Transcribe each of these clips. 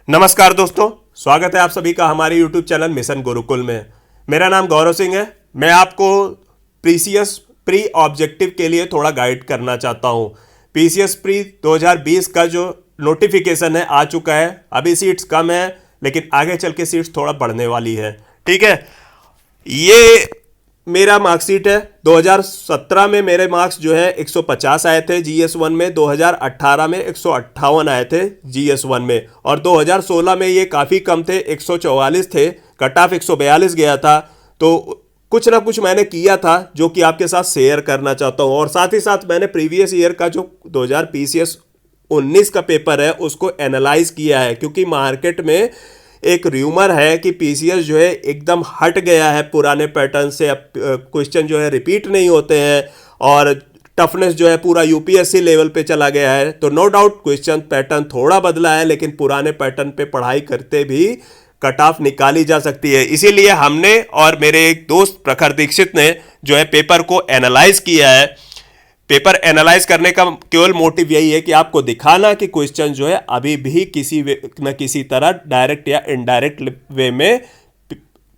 नमस्कार दोस्तों, स्वागत है आप सभी का हमारे यूट्यूब चैनल मिशन गुरुकुल में। मेरा नाम गौरव सिंह है। मैं आपको पीसीएस प्री ऑब्जेक्टिव के लिए थोड़ा गाइड करना चाहता हूँ। पीसीएस प्री 2020 का जो नोटिफिकेशन है आ चुका है। अभी सीट्स कम है लेकिन आगे चल के सीट्स थोड़ा बढ़ने वाली है। ठीक है, ये मेरा मार्कशीट है। 2017 में मेरे मार्क्स जो है 150 आए थे जीएस वन में, 2018 में 158 आए थे जीएस वन में, और 2016 में ये काफ़ी कम थे, 144 थे। कट ऑफ 142 गया था। तो कुछ ना कुछ मैंने किया था जो कि आपके साथ शेयर करना चाहता हूँ। और साथ ही साथ मैंने प्रीवियस ईयर का जो 2000 पीसीएस 19 का पेपर है उसको एनालाइज किया है, क्योंकि मार्केट में एक र्यूमर है कि पीसीएस जो है एकदम हट गया है पुराने पैटर्न से। अब क्वेश्चन जो है रिपीट नहीं होते हैं और टफनेस जो है पूरा यूपीएससी लेवल पे चला गया है। तो नो डाउट क्वेश्चन पैटर्न थोड़ा बदला है, लेकिन पुराने पैटर्न पे पढ़ाई करते भी कट ऑफ निकाली जा सकती है। इसीलिए हमने और मेरे एक दोस्त प्रखर दीक्षित ने जो है पेपर को एनालाइज किया है। पेपर एनालाइज करने का केवल मोटिव यही है कि आपको दिखाना कि क्वेश्चन जो है अभी भी किसी न किसी तरह डायरेक्ट या इनडायरेक्ट वे में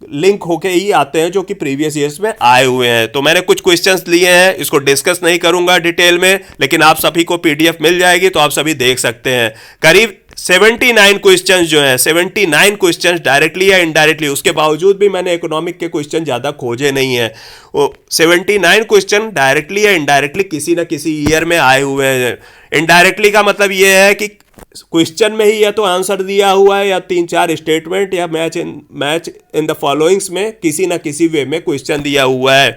लिंक होके ही आते हैं जो कि प्रीवियस ईयर्स में आए हुए हैं। तो मैंने कुछ क्वेश्चंस लिए हैं, इसको डिस्कस नहीं करूंगा डिटेल में, लेकिन आप सभी को पीडीएफ मिल जाएगी तो आप सभी देख सकते हैं। करीब 79 क्वेश्चंस जो हैं, 79 क्वेश्चंस डायरेक्टली या इनडायरेक्टली, उसके बावजूद भी मैंने इकोनॉमिक के क्वेश्चन ज़्यादा खोजे नहीं हैं। वो 79 क्वेश्चन डायरेक्टली या इनडायरेक्टली किसी ना किसी ईयर में आए हुए हैं। इनडायरेक्टली का मतलब ये है कि क्वेश्चन में ही या तो आंसर दिया हुआ है या 3-4 स्टेटमेंट या मैच इन द फॉलोइंग्स में किसी ना किसी वे में क्वेश्चन दिया हुआ है,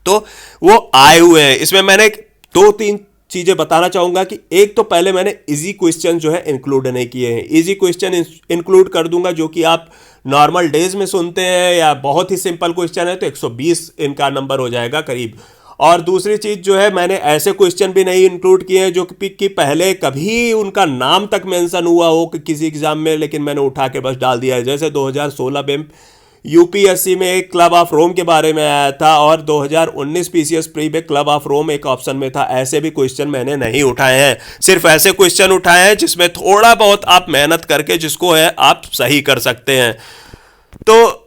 तो वो आए हुए हैं। इसमें मैंने 2-3 चीजें बताना चाहूंगा कि एक तो पहले मैंने इजी क्वेश्चन जो है इंक्लूड नहीं किए हैं। इजी क्वेश्चन इंक्लूड कर दूंगा जो कि आप नॉर्मल डेज में सुनते हैं, या बहुत ही सिंपल क्वेश्चन है तो 120 इनका नंबर हो जाएगा करीब। और दूसरी चीज जो है, मैंने ऐसे क्वेश्चन भी नहीं इंक्लूड किए हैं जो कि पहले कभी उनका नाम तक मेंशन हुआ हो कि किसी एग्जाम में, लेकिन मैंने उठा के बस डाल दिया है। जैसे 2016 में यूपीएससी में एक क्लब ऑफ रोम के बारे में आया था और 2019 पीसीएस प्री में क्लब ऑफ रोम एक ऑप्शन में था। ऐसे भी क्वेश्चन मैंने नहीं उठाए हैं, सिर्फ ऐसे क्वेश्चन उठाए हैं जिसमें थोड़ा बहुत आप मेहनत करके जिसको है आप सही कर सकते हैं। तो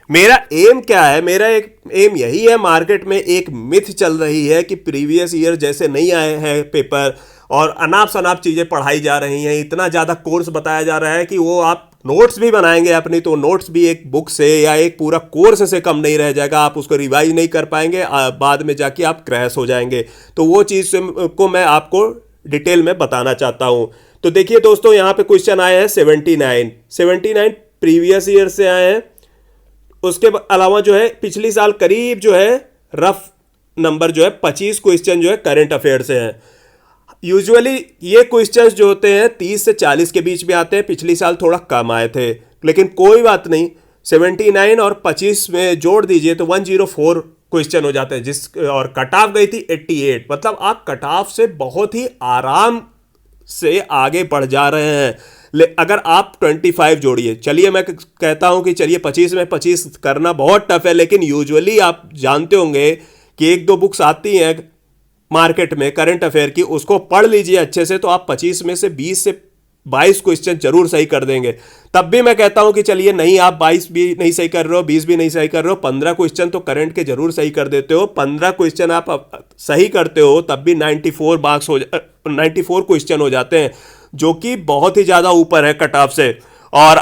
मेरा एम क्या है? मेरा एक एम यही है, मार्केट में एक मिथ चल रही है कि प्रीवियस ईयर जैसे नहीं आए हैं पेपर और अनाप शनाप चीज़ें पढ़ाई जा रही हैं, इतना ज़्यादा कोर्स बताया जा रहा है कि वो आप नोट्स भी बनाएंगे अपनी तो नोट्स भी एक बुक से या एक पूरा कोर्स से कम नहीं रह जाएगा। आप उसको रिवाइज नहीं कर पाएंगे, बाद में जाके आप क्रैश हो जाएंगे। तो वो चीज़ को मैं आपको डिटेल में बताना चाहता हूँ। तो देखिए दोस्तों, यहाँ पे क्वेश्चन आए हैं 79 प्रीवियस ईयर से आए हैं। उसके अलावा जो है पिछली साल करीब जो है रफ नंबर जो है 25 क्वेश्चन जो है करंट अफेयर से हैं। यूजुअली ये क्वेश्चंस जो होते हैं 30 से 40 के बीच में आते हैं। पिछली साल थोड़ा कम आए थे, लेकिन कोई बात नहीं। 79 और 25 में जोड़ दीजिए तो 104 क्वेश्चन हो जाते हैं, और कट ऑफ गई थी 88। मतलब आप कट ऑफ से बहुत ही आराम से आगे बढ़ जा रहे हैं। अगर आप 25 जोड़िए, चलिए मैं कहता हूं कि चलिए 25 में 25 करना बहुत टफ है, लेकिन यूजुअली आप जानते होंगे कि 1-2 बुक्स आती हैं मार्केट में करंट अफेयर की, उसको पढ़ लीजिए अच्छे से तो आप 25 में से 20 से 22 क्वेश्चन जरूर सही कर देंगे। तब भी मैं कहता हूं कि चलिए नहीं, आप 22 भी नहीं सही कर रहे हो, 20 भी नहीं सही कर रहे हो, 15 क्वेश्चन तो करंट के जरूर सही कर देते हो। 15 क्वेश्चन आप सही करते हो तब भी 94 क्वेश्चन हो जाते हैं, जो कि बहुत ही ज्यादा ऊपर है कट ऑफ से। और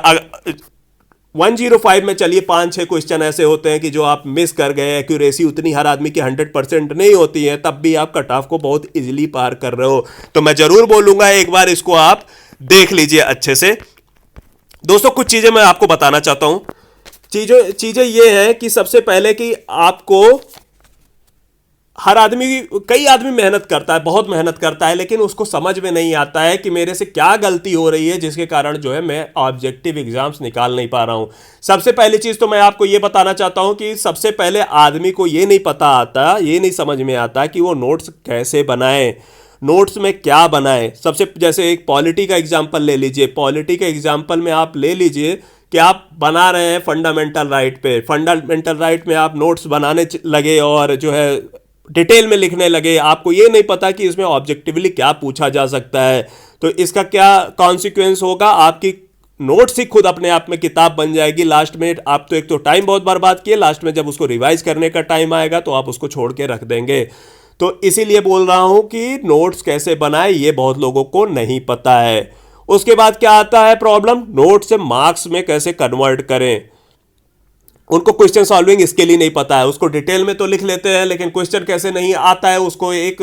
105 में चलिए 5-6 क्वेश्चन ऐसे होते हैं कि जो आप मिस कर गए। एक्यूरेसी उतनी हर आदमी की 100% नहीं होती है, तब भी आप कट ऑफ को बहुत इजीली पार कर रहे हो। तो मैं जरूर बोलूंगा एक बार इसको आप देख लीजिए अच्छे से। दोस्तों, कुछ चीजें मैं आपको बताना चाहता हूं। चीजें ये हैं कि सबसे पहले कि आपको कई आदमी मेहनत करता है, बहुत मेहनत करता है, लेकिन उसको समझ में नहीं आता है कि मेरे से क्या गलती हो रही है जिसके कारण जो है मैं ऑब्जेक्टिव एग्जाम्स निकाल नहीं पा रहा हूं। सबसे पहली चीज तो मैं आपको ये बताना चाहता हूं कि सबसे पहले आदमी को ये नहीं पता आता, ये नहीं समझ में आता कि वो नोट्स कैसे बनाए, नोट्स में क्या बनाए। जैसे एक पॉलिटी का एग्जाम्पल ले लीजिए। पॉलिटी के एग्जाम्पल में आप ले लीजिए कि आप बना रहे हैं फंडामेंटल राइट पे। फंडामेंटल राइट में आप नोट्स बनाने लगे और जो है डिटेल में लिखने लगे, आपको ये नहीं पता कि इसमें ऑब्जेक्टिवली क्या पूछा जा सकता है, तो इसका क्या कॉन्सिक्वेंस होगा, आपकी नोट्स ही खुद अपने आप में किताब बन जाएगी। लास्ट में आप तो एक तो टाइम बहुत बर्बाद किए, लास्ट में जब उसको रिवाइज करने का टाइम आएगा तो आप उसको छोड़ के रख देंगे। तो इसीलिए बोल रहा हूं कि नोट्स कैसे बनाए ये बहुत लोगों को नहीं पता है। उसके बाद क्या आता है प्रॉब्लम, नोट से मार्क्स में कैसे कन्वर्ट करें। उनको क्वेश्चन सॉल्विंग इसके लिए नहीं पता है, उसको डिटेल में तो लिख लेते हैं लेकिन क्वेश्चन कैसे नहीं आता है, उसको एक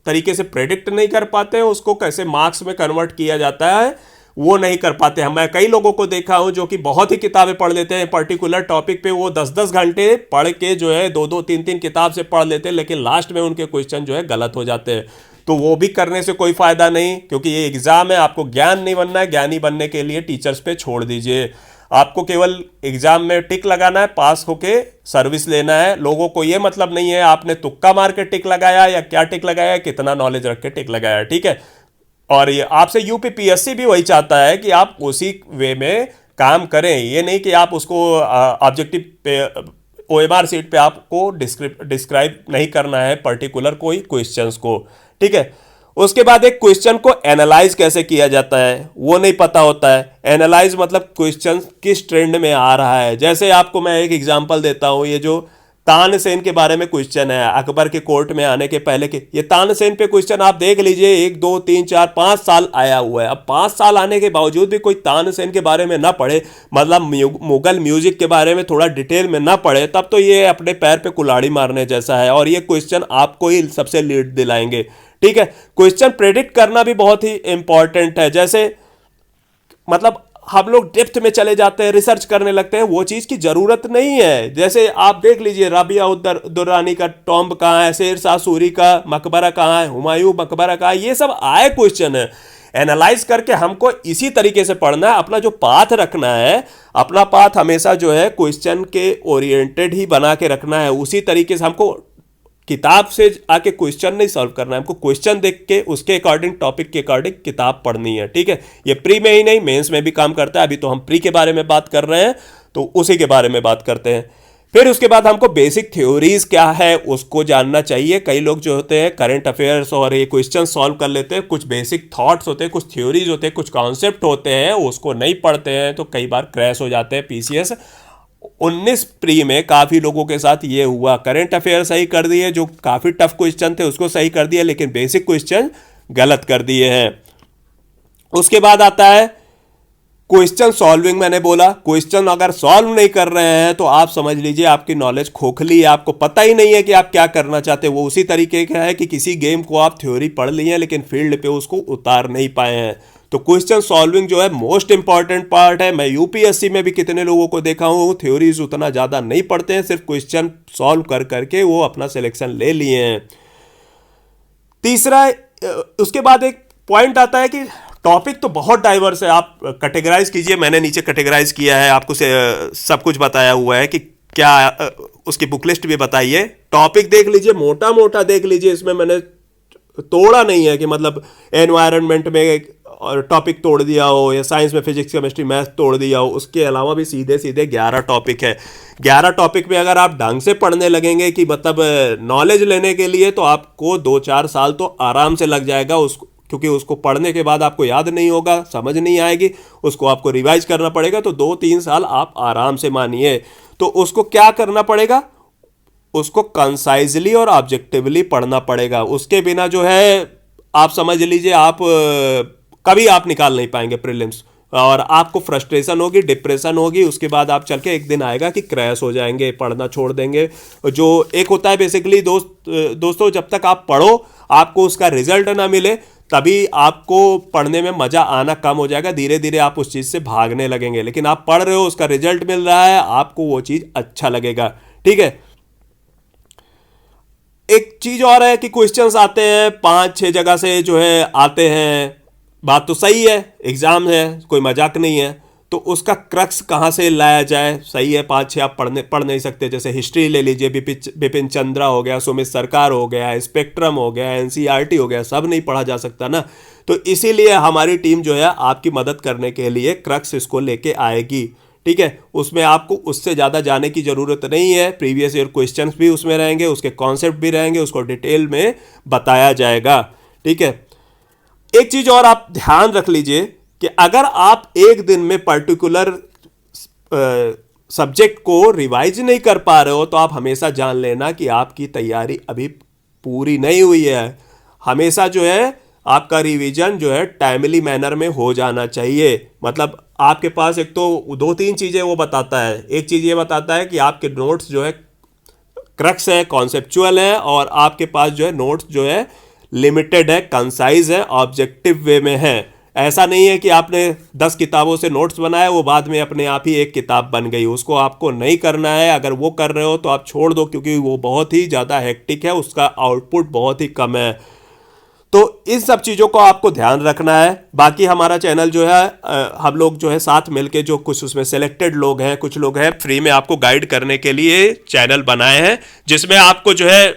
तरीके से प्रेडिक्ट नहीं कर पाते हैं, उसको कैसे मार्क्स में कन्वर्ट किया जाता है वो नहीं कर पाते। मैं कई लोगों को देखा हूं जो कि बहुत ही किताबें पढ़ लेते हैं पर्टिकुलर टॉपिक पे, वो 10-10 घंटे पढ़ के जो है 2-2 3-3 किताब से पढ़ लेते हैं, लेकिन लास्ट में उनके क्वेश्चन जो है गलत हो जाते हैं। तो वो भी करने से कोई फायदा नहीं, क्योंकि ये एग्जाम है, आपको ज्ञान नहीं बनना है। ज्ञानी बनने के लिए टीचर्स पे छोड़ दीजिए, आपको केवल एग्जाम में टिक लगाना है, पास होके सर्विस लेना है। लोगों को ये मतलब नहीं है आपने तुक्का मार के टिक लगाया या क्या टिक लगाया, कितना नॉलेज रख के टिक लगाया, ठीक है। और ये आपसे यूपीपीएससी भी वही चाहता है कि आप उसी वे में काम करें, ये नहीं कि आप उसको ऑब्जेक्टिव पे ओएमआर सीट पे आपको डिस्क्राइब नहीं करना है पर्टिकुलर कोई क्वेश्चंस को, ठीक है। उसके बाद एक क्वेश्चन को एनालाइज कैसे किया जाता है वो नहीं पता होता है। एनालाइज मतलब क्वेश्चन किस ट्रेंड में आ रहा है। जैसे आपको मैं एक एग्जांपल देता हूं, ये जो तानसेन के बारे में क्वेश्चन है, अकबर के कोर्ट में आने के पहले के, ये तानसेन पे क्वेश्चन आप देख लीजिए 1 2 3 4 5 साल आया हुआ है। अब 5 साल आने के बावजूद भी कोई तानसेन के बारे में ना पढ़े, मतलब मुगल म्यूजिक के बारे में थोड़ा डिटेल में ना पढ़े, तब तो ये अपने पैर पे कुल्हाड़ी मारने जैसा है, और ये क्वेश्चन आपको ही सबसे लीड दिलाएंगे, ठीक है। क्वेश्चन प्रेडिक्ट करना भी बहुत ही इंपॉर्टेंट है। जैसे मतलब हम लोग डेप्थ में चले जाते हैं, रिसर्च करने लगते हैं, वो चीज की जरूरत नहीं है। जैसे आप देख लीजिए राबिया दुर्रानी का टॉम्ब कहाँ है, शेर शाह सूरी का मकबरा कहाँ है, हुमायूं मकबरा कहाँ है, ये सब आए क्वेश्चन है। एनालाइज करके हमको इसी तरीके से पढ़ना है, अपना जो पाथ रखना है, अपना पाथ हमेशा जो है क्वेश्चन के ओरिएंटेड ही बना के रखना है। उसी तरीके से हमको किताब से आके क्वेश्चन नहीं सॉल्व करना है, हमको क्वेश्चन देख के उसके अकॉर्डिंग, टॉपिक के अकॉर्डिंग किताब पढ़नी है, ठीक है। ये प्री में ही नहीं मेंस में भी काम करता है। अभी तो हम प्री के बारे में बात कर रहे हैं, तो उसी के बारे में बात करते हैं। फिर उसके बाद हमको बेसिक थ्योरीज क्या है उसको जानना चाहिए। कई लोग जो होते हैं करंट अफेयर्स और ये क्वेश्चन सॉल्व कर लेते हैं, कुछ बेसिक थॉट्स होते हैं, कुछ थ्योरीज होते हैं, कुछ कॉन्सेप्ट होते हैं, उसको नहीं पढ़ते हैं तो कई बार क्रैश हो जाते हैं। पीसीएस 19 प्री में काफी लोगों के साथ ये हुआ, करंट अफेयर सही कर दिए, जो काफी टफ क्वेश्चन थे उसको सही कर दिया, लेकिन बेसिक क्वेश्चन गलत कर दिए हैं। उसके बाद आता है क्वेश्चन सॉल्विंग। मैंने बोला क्वेश्चन अगर सॉल्व नहीं कर रहे हैं तो आप समझ लीजिए आपकी नॉलेज खोखली है, आपको पता ही नहीं है कि आप क्या करना चाहते हैं। वो उसी तरीके का है कि किसी गेम को आप थ्योरी पढ़ ली है लेकिन फील्ड पे उसको उतार नहीं पाए हैं। तो क्वेश्चन सॉल्विंग जो है मोस्ट इंपॉर्टेंट पार्ट है। मैं यूपीएससी में भी कितने लोगों को देखा हूं थ्योरीज उतना ज्यादा नहीं पढ़ते हैं, सिर्फ क्वेश्चन सॉल्व कर करके वो अपना सिलेक्शन ले लिए हैं। तीसरा, उसके बाद एक पॉइंट आता है कि टॉपिक तो बहुत डाइवर्स है, आप कैटेगराइज कीजिए। मैंने नीचे कैटेगराइज किया है, आपको सब कुछ बताया हुआ है कि क्या, उसकी बुक लिस्ट भी बताइए। टॉपिक देख लीजिए, मोटा मोटा देख लीजिए, इसमें मैंने तोड़ा नहीं है कि मतलब एनवायरनमेंट में और टॉपिक तोड़ दिया हो या साइंस में फिजिक्स केमिस्ट्री मैथ तोड़ दिया हो। उसके अलावा भी सीधे सीधे 11 टॉपिक है। 11 टॉपिक में अगर आप ढंग से पढ़ने लगेंगे कि मतलब नॉलेज लेने के लिए, तो आपको 2-4 साल तो आराम से लग जाएगा उसको, क्योंकि उसको पढ़ने के बाद आपको याद नहीं होगा, समझ नहीं आएगी, उसको आपको रिवाइज करना पड़ेगा। तो 2-3 साल आप आराम से मानिए। तो उसको क्या करना पड़ेगा, उसको कंसाइजली और ऑब्जेक्टिवली पढ़ना पड़ेगा। उसके बिना जो है आप समझ लीजिए आप कभी आप निकाल नहीं पाएंगे प्रीलिम्स, और आपको फ्रस्ट्रेशन होगी, डिप्रेशन होगी। उसके बाद आप चल के एक दिन आएगा कि क्रैश हो जाएंगे, पढ़ना छोड़ देंगे। जो एक होता है बेसिकली दोस्तों, जब तक आप पढ़ो आपको उसका रिजल्ट ना मिले तभी आपको पढ़ने में मजा आना कम हो जाएगा, धीरे धीरे आप उस चीज से भागने लगेंगे। लेकिन आप पढ़ रहे हो, उसका रिजल्ट मिल रहा है, आपको वो चीज अच्छा लगेगा, ठीक है। एक चीज और है कि क्वेश्चंस आते हैं 5-6 जगह से जो है आते हैं, बात तो सही है, एग्जाम है, कोई मजाक नहीं है। तो उसका क्रक्स कहाँ से लाया जाए, सही है 5-6 आप पढ़ नहीं सकते। जैसे हिस्ट्री ले लीजिए, बिपिन चंद्रा हो गया, सुमित सरकार हो गया, स्पेक्ट्रम हो गया, एनसीईआरटी हो गया, सब नहीं पढ़ा जा सकता ना। तो इसीलिए हमारी टीम जो है आपकी मदद करने के लिए क्रक्स इसको लेके आएगी, ठीक है, उसमें आपको उससे ज़्यादा जाने की ज़रूरत नहीं है। प्रीवियस ईयर क्वेश्चंस भी उसमें रहेंगे, उसके कॉन्सेप्ट भी रहेंगे, उसको डिटेल में बताया जाएगा। ठीक है, एक चीज़ और आप ध्यान रख लीजिए कि अगर आप एक दिन में पर्टिकुलर सब्जेक्ट को रिवाइज नहीं कर पा रहे हो तो आप हमेशा जान लेना कि आपकी तैयारी अभी पूरी नहीं हुई है। हमेशा जो है आपका रिवीजन जो है टाइमली मैनर में हो जाना चाहिए। मतलब आपके पास एक तो दो तीन चीज़ें वो बताता है। एक चीज़ ये बताता है कि आपके नोट्स जो है क्रक्स है, कॉन्सेप्चुअल है, और आपके पास जो है नोट्स जो है लिमिटेड है, कंसाइज है, ऑब्जेक्टिव वे में है। ऐसा नहीं है कि आपने 10 किताबों से नोट्स बनाए वो बाद में अपने आप ही एक किताब बन गई, उसको आपको नहीं करना है। अगर वो कर रहे हो तो आप छोड़ दो, क्योंकि वो बहुत ही ज़्यादा हेक्टिक है, उसका आउटपुट बहुत ही कम है। तो इन सब चीज़ों को आपको ध्यान रखना है। बाकी हमारा चैनल जो है हम लोग जो है साथ मिलके जो कुछ उसमें सिलेक्टेड लोग हैं, कुछ लोग हैं फ्री में आपको गाइड करने के लिए चैनल बनाए हैं, जिसमें आपको जो है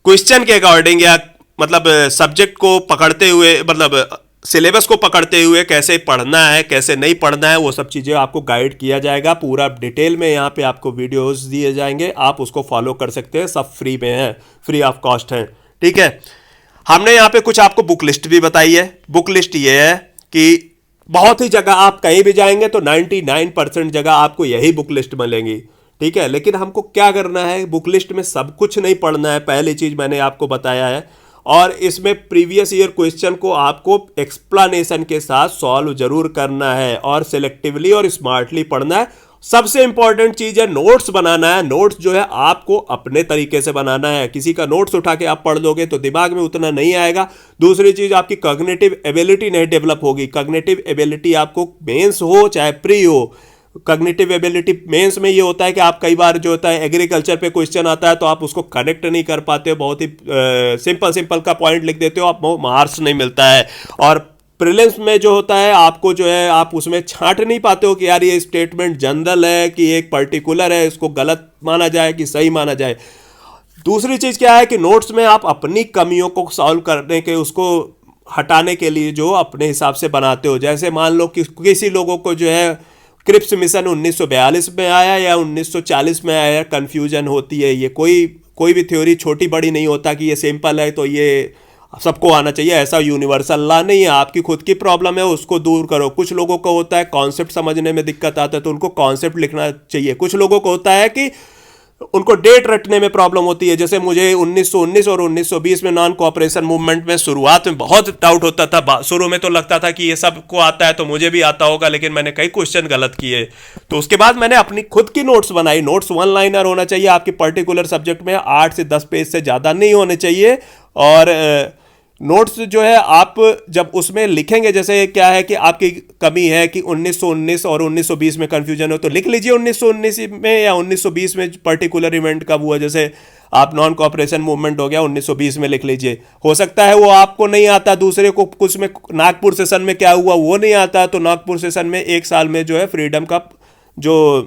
क्वेश्चन के अकॉर्डिंग या मतलब सब्जेक्ट को पकड़ते हुए, मतलब सिलेबस को पकड़ते हुए कैसे पढ़ना है, कैसे नहीं पढ़ना है, वो सब चीज़ें आपको गाइड किया जाएगा। पूरा डिटेल में यहाँ पे आपको वीडियोस दिए जाएंगे, आप उसको फॉलो कर सकते हैं। सब फ्री में है, फ्री ऑफ कॉस्ट है। ठीक है, हमने यहाँ पे कुछ आपको बुक लिस्ट भी बताई है। बुक लिस्ट ये है कि बहुत ही जगह आप कहीं भी जाएंगे तो 99% जगह आपको यही बुक लिस्ट मिलेंगी। ठीक है, लेकिन हमको क्या करना है, बुक लिस्ट में सब कुछ नहीं पढ़ना है, पहली चीज़ मैंने आपको बताया है। और इसमें प्रीवियस ईयर क्वेश्चन को आपको एक्सप्लेनेशन के साथ सॉल्व जरूर करना है, और सिलेक्टिवली और स्मार्टली पढ़ना है। सबसे इंपॉर्टेंट चीज़ है नोट्स बनाना है। नोट्स जो है आपको अपने तरीके से बनाना है। किसी का नोट्स उठा के आप पढ़ लोगे तो दिमाग में उतना नहीं आएगा। दूसरी चीज़, आपकी कॉग्निटिव एबिलिटी नहीं डेवलप होगी। कॉग्निटिव एबिलिटी आपको मेंस हो चाहे प्री हो, कॉग्निटिव एबिलिटी मेंस में ये होता है कि आप कई बार जो होता है एग्रीकल्चर पे क्वेश्चन आता है तो आप उसको कनेक्ट नहीं कर पाते हो, बहुत ही सिंपल का पॉइंट लिख देते हो, आपको मार्क्स नहीं मिलता है। और प्रीलिम्स में जो होता है आपको जो है आप उसमें छांट नहीं पाते हो कि यार ये स्टेटमेंट जनरल है कि एक पर्टिकुलर है, इसको गलत माना जाए कि सही माना जाए। दूसरी चीज़ क्या है कि नोट्स में आप अपनी कमियों को सॉल्व करने के, उसको हटाने के लिए जो अपने हिसाब से बनाते हो। जैसे मान लो कि किसी लोगों को जो है क्रिप्स मिशन 1942 में आया या 1940 में आया, कंफ्यूजन होती है। ये कोई भी थ्योरी छोटी बड़ी नहीं होता कि ये सिंपल है तो ये सबको आना चाहिए, ऐसा यूनिवर्सल लॉ नहीं है। आपकी खुद की प्रॉब्लम है, उसको दूर करो। कुछ लोगों को होता है कॉन्सेप्ट समझने में दिक्कत आता है तो उनको कॉन्सेप्ट लिखना चाहिए। कुछ लोगों को होता है कि उनको डेट रटने में प्रॉब्लम होती है। जैसे मुझे 1919 और 1920 में नॉन कोऑपरेशन मूवमेंट में शुरुआत में बहुत डाउट होता था। शुरू में तो लगता था कि ये सबको आता है तो मुझे भी आता होगा, लेकिन मैंने कई क्वेश्चन गलत किए। तो उसके बाद मैंने अपनी खुद की नोट्स बनाई। नोट्स 1 लाइनर होना चाहिए आपके पर्टिकुलर सब्जेक्ट में, 8 से 10 पेज से ज़्यादा नहीं होने चाहिए। और नोट्स जो है आप जब उसमें लिखेंगे, जैसे क्या है कि आपकी कमी है कि 1919 और 1920 में कंफ्यूजन हो तो लिख लीजिए 1919 में या 1920 में पर्टिकुलर इवेंट कब हुआ। जैसे आप नॉन कोऑपरेशन मूवमेंट हो गया 1920 में लिख लीजिए। हो सकता है वो आपको नहीं आता, दूसरे को कुछ में नागपुर सेशन में क्या हुआ वो नहीं आता, तो नागपुर सेशन में 1 साल में जो है फ्रीडम का जो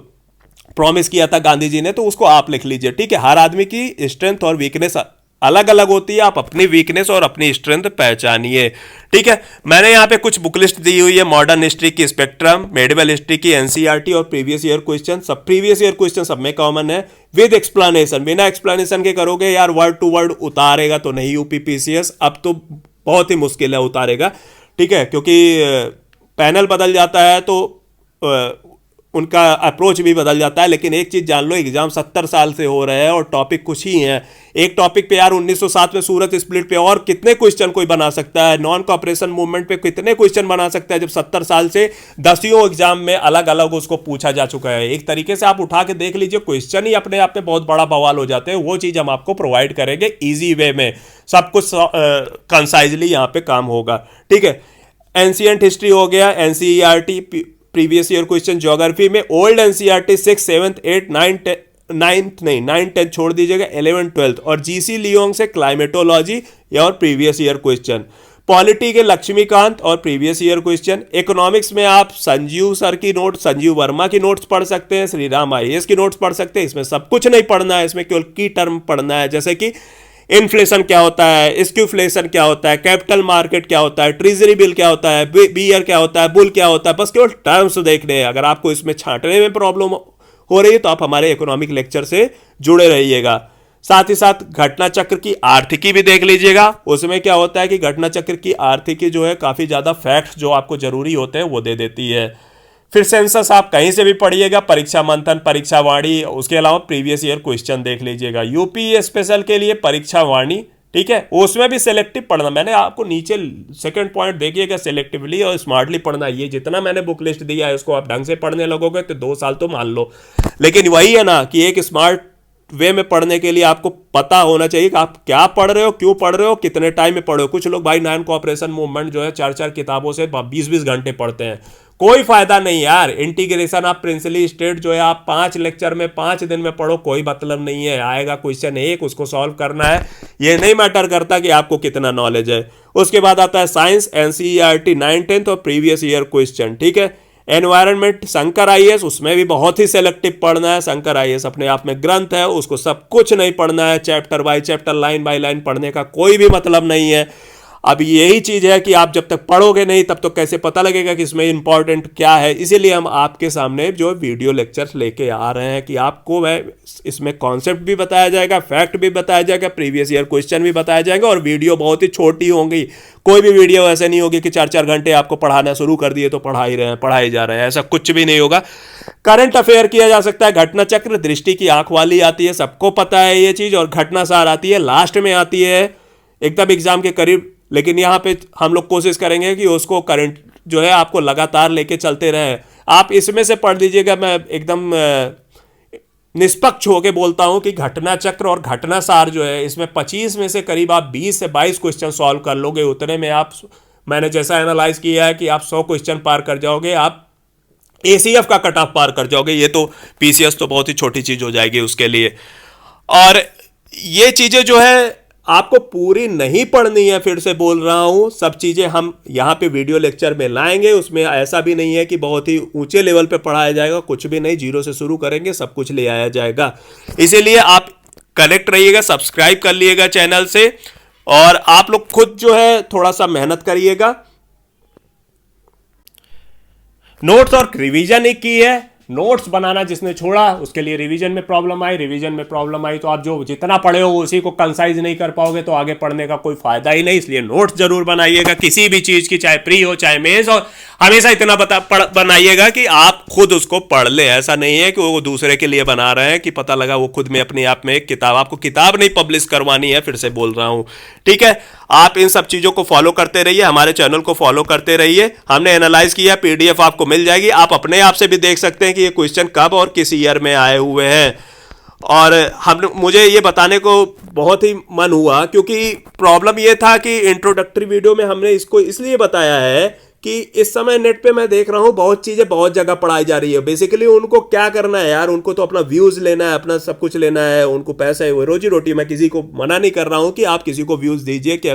प्रॉमिस किया था गांधी जी ने, तो उसको आप लिख लीजिए। ठीक है, हर आदमी की स्ट्रेंथ और वीकनेस अलग अलग होती है, आप अपनी वीकनेस और अपनी स्ट्रेंथ पहचानिए। ठीक है, मैंने यहाँ पे कुछ बुक लिस्ट दी हुई है। मॉडर्न हिस्ट्री की स्पेक्ट्रम, मेडिवल हिस्ट्री की एनसीईआरटी और प्रीवियस ईयर क्वेश्चन। सब प्रीवियस ईयर क्वेश्चन सब में कॉमन है विद एक्सप्लेनेशन। बिना एक्सप्लेनेशन के करोगे यार, वर्ड टू वर्ड उतारेगा तो नहीं यूपीपीसीएस, अब तो बहुत ही मुश्किल है उतारेगा। ठीक है, क्योंकि पैनल बदल जाता है तो उनका अप्रोच भी बदल जाता है। लेकिन एक चीज़ जान लो, एग्जाम 70 साल से हो रहे हैं और टॉपिक कुछ ही हैं। एक टॉपिक पे यार 1907 में सूरत स्प्लिट पे और कितने क्वेश्चन कोई बना सकता है, नॉन कोऑपरेशन मूवमेंट पे कितने क्वेश्चन बना सकता है, जब 70 साल से 10 एग्जाम में अलग अलग उसको पूछा जा चुका है। एक तरीके से आप उठा के देख लीजिए, क्वेश्चन ही अपने आप में बहुत बड़ा बवाल हो जाते हैं। वो चीज़ हम आपको प्रोवाइड करेंगे ईजी वे में, सब कुछ कंसाइजली यहाँ पे काम होगा। ठीक है, एंशिएंट हिस्ट्री हो गया, NCERT previous year question. Geography में ओल्ड एनसीईआरटी 6, 7, 8, 9, 10 छोड़ दीजिएगा, 11, 12 और जीसी लियोंग से क्लाइमेटोलॉजी और प्रीवियस ईयर क्वेश्चन। पॉलिटी के लक्ष्मीकांत और प्रीवियस ईयर क्वेश्चन। इकोनॉमिक्स में आप संजीव सर की नोट, संजीव वर्मा की नोट्स पढ़ सकते हैं, श्रीराम आईएएस की नोट्स पढ़ सकते हैं। इसमें सब कुछ नहीं पढ़ना है, इसमें केवल की टर्म पढ़ना है। जैसे कि इन्फ्लेशन क्या होता है, स्क्यूफ्लेशन क्या होता है, कैपिटल मार्केट क्या होता है, ट्रेजरी बिल क्या होता है, बियर क्या होता है, बुल क्या होता है, बस केवल टर्म्स देखने हैं। अगर आपको इसमें छांटने में प्रॉब्लम हो रही है तो आप हमारे इकोनॉमिक लेक्चर से जुड़े रहिएगा। साथ ही साथ घटना चक्र की आर्थिकी भी देख लीजिएगा। उसमें क्या होता है कि घटना चक्र की आर्थिकी जो है काफी ज्यादा फैक्ट्स जो आपको जरूरी होते हैं वो दे देती है। फिर सेंसस आप कहीं से भी पढ़िएगा, परीक्षा मंथन, परीक्षा वाणी, उसके अलावा प्रीवियस ईयर क्वेश्चन देख लीजिएगा। यूपी स्पेशल के लिए परीक्षा वाणी, ठीक है, उसमें भी सिलेक्टिव पढ़ना। मैंने आपको नीचे सेकंड पॉइंट देखिएगा, सिलेक्टिवली और स्मार्टली पढ़ना। ये जितना मैंने बुक लिस्ट दिया है उसको आप ढंग से पढ़ने लगोगे तो 2 साल तो मान लो, लेकिन वही है ना कि एक स्मार्ट वे में पढ़ने के लिए आपको पता होना चाहिए कि आप क्या पढ़ रहे हो, क्यों पढ़ रहे हो, कितने टाइम में पढ़ रहे हो। कुछ लोग भाई नॉन कोऑपरेशन मूवमेंट जो है 4-4 किताबों से 20-20 घंटे पढ़ते हैं, कोई फायदा नहीं यार। इंटीग्रेशन ऑफ प्रिंसिपली स्टेट जो है आप 5 लेक्चर में 5 दिन में पढ़ो, कोई मतलब नहीं है। आएगा क्वेश्चन एक, उसको सॉल्व करना है, ये नहीं मैटर करता कि आपको कितना नॉलेज है। उसके बाद आता है साइंस, एनसीईआरटी 9, 10 और प्रीवियस ईयर क्वेश्चन, ठीक है। एनवायरनमेंट शंकर आईएएस, उसमें भी बहुत ही सेलेक्टिव पढ़ना है। शंकर आईएएस अपने आप में ग्रंथ है, उसको सब कुछ नहीं पढ़ना है, chapter by chapter, line by line पढ़ने का कोई भी मतलब नहीं है। अब यही चीज है कि आप जब तक पढ़ोगे नहीं तब तो कैसे पता लगेगा कि इसमें इंपॉर्टेंट क्या है। इसीलिए हम आपके सामने जो वीडियो लेक्चर्स लेके आ रहे हैं कि आपको वह इसमें कॉन्सेप्ट भी बताया जाएगा, फैक्ट भी बताया जाएगा, प्रीवियस ईयर क्वेश्चन भी बताया जाएगा, और वीडियो बहुत ही छोटी होंगी। कोई भी वीडियो ऐसे नहीं होगी कि 4-4 घंटे आपको पढ़ाना शुरू कर दिए तो पढ़ाई जा रहे हैं, ऐसा कुछ भी नहीं होगा। करंट अफेयर किया जा सकता है, घटना चक्र, दृष्टि की आंख वाली आती है, सबको पता है ये चीज, और घटना सार आती है लास्ट में आती है एकदम एग्जाम के करीब। लेकिन यहाँ पे हम लोग कोशिश करेंगे कि उसको करंट जो है आपको लगातार लेके चलते रहे। आप इसमें से पढ़ लीजिएगा, मैं एकदम निष्पक्ष होके बोलता हूं कि घटना चक्र और घटना सार जो है इसमें 25 में से करीब आप 20 से 22 क्वेश्चन सॉल्व कर लोगे। उतने में आप, मैंने जैसा एनालाइज किया है कि आप 100 क्वेश्चन पार कर जाओगे, आप एसीएफ का कट ऑफ पार कर जाओगे। ये तो पीसीएस तो बहुत ही छोटी चीज हो जाएगी उसके लिए। और ये चीजें जो है आपको पूरी नहीं पढ़नी है, फिर से बोल रहा हूं, सब चीजें हम यहां पे वीडियो लेक्चर में लाएंगे। उसमें ऐसा भी नहीं है कि बहुत ही ऊंचे लेवल पे पढ़ाया जाएगा, कुछ भी नहीं, जीरो से शुरू करेंगे, सब कुछ ले आया जाएगा। इसीलिए आप कनेक्ट रहिएगा, सब्सक्राइब कर लिएगा चैनल से, और आप लोग खुद जो है थोड़ा सा मेहनत करिएगा। नोट्स और रिवीजन एक की है। नोट्स बनाना जिसने छोड़ा उसके लिए रिवीजन में प्रॉब्लम आई, तो आप जो जितना पढ़े हो उसी को कंसाइज नहीं कर पाओगे तो आगे पढ़ने का कोई फायदा ही नहीं। इसलिए नोट्स जरूर बनाइएगा किसी भी चीज की, चाहे प्री हो चाहे मेंस हो, हमेशा इतना बनाइएगा कि आप खुद उसको पढ़ ले। ऐसा नहीं है कि वो दूसरे के लिए बना रहे हैं कि पता लगा वो खुद में अपने आप में एक किताब, आपको किताब नहीं पब्लिश करवानी है, फिर से बोल रहा हूं, ठीक है। आप इन सब चीजों को फॉलो करते रहिए, हमारे चैनल को फॉलो करते रहिए। हमने एनालाइज किया, पीडीएफ आपको मिल जाएगी, आप अपने आप से भी देख सकते हैं कि ये क्वेश्चन कब और किस ईयर में आए हुए हैं। और मुझे ये बताने को बहुत ही मन हुआ क्योंकि प्रॉब्लम ये था कि इंट्रोडक्टरी वीडियो में हमने इसको इसलिए बताया है कि इस समय नेट पे मैं देख रहा हूं बहुत चीजें बहुत जगह पढ़ाई जा रही है। बेसिकली उनको क्या करना है यार, उनको तो अपना व्यूज लेना है, अपना सब कुछ लेना है, उनको पैसा है, वो रोजी रोटी। मैं किसी को मना नहीं कर रहा हूं कि आप किसी को व्यूज दीजिए, क्या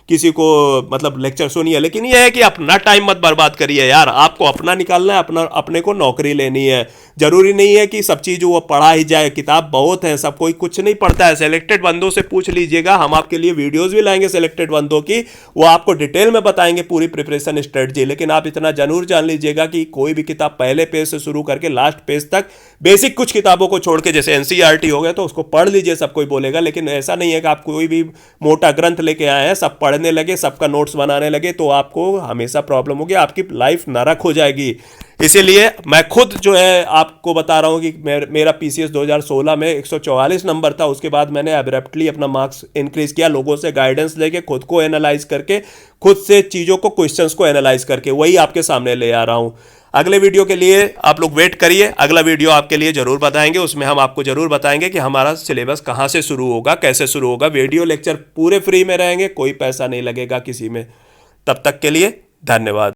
किसी को मतलब लेक्चर सुनिए, लेकिन यह है कि अपना टाइम मत बर्बाद करिए यार। आपको अपना निकालना है, अपने को नौकरी लेनी है। जरूरी नहीं है कि सब चीज वो पढ़ा ही जाए, किताब बहुत है, सब कोई कुछ नहीं पढ़ता है। सेलेक्टेड बंदों से पूछ लीजिएगा, हम आपके लिए वीडियोस भी लाएंगे सेलेक्टेड बंदों की, वो आपको डिटेल में बताएंगे पूरी प्रिपरेशन स्ट्रेटजी। लेकिन आप इतना जरूर जान लीजिएगा कि कोई भी किताब पहले पेज से शुरू करके लास्ट पेज तक, बेसिक कुछ किताबों को छोड़ के, जैसे एनसीईआरटी हो गया तो उसको पढ़ लीजिए, सब कोई बोलेगा। लेकिन ऐसा नहीं है कि आप कोई भी मोटा ग्रंथ लेके आए हैं, सब पढ़ने लगे, सबका नोट्स बनाने लगे, तो आपको हमेशा प्रॉब्लम होगी, आपकी लाइफ नरक हो जाएगी। इसीलिए मैं खुद जो है आपको बता रहा हूं कि मेरा पीसीएस 2016 में 144 नंबर था। उसके बाद मैंने अब्रप्टली अपना मार्क्स इंक्रीज किया, लोगों से गाइडेंस लेके, खुद को एनालाइज करके, खुद से चीज़ों को, क्वेश्चंस को एनालाइज करके, वही आपके सामने ले आ रहा हूं। अगले वीडियो के लिए आप लोग वेट करिए, अगला वीडियो आपके लिए जरूर बताएंगे। उसमें हम आपको जरूर बताएंगे कि हमारा सिलेबस कहाँ से शुरू होगा, कैसे शुरू होगा। वीडियो लेक्चर पूरे फ्री में रहेंगे, कोई पैसा नहीं लगेगा किसी में। तब तक के लिए धन्यवाद।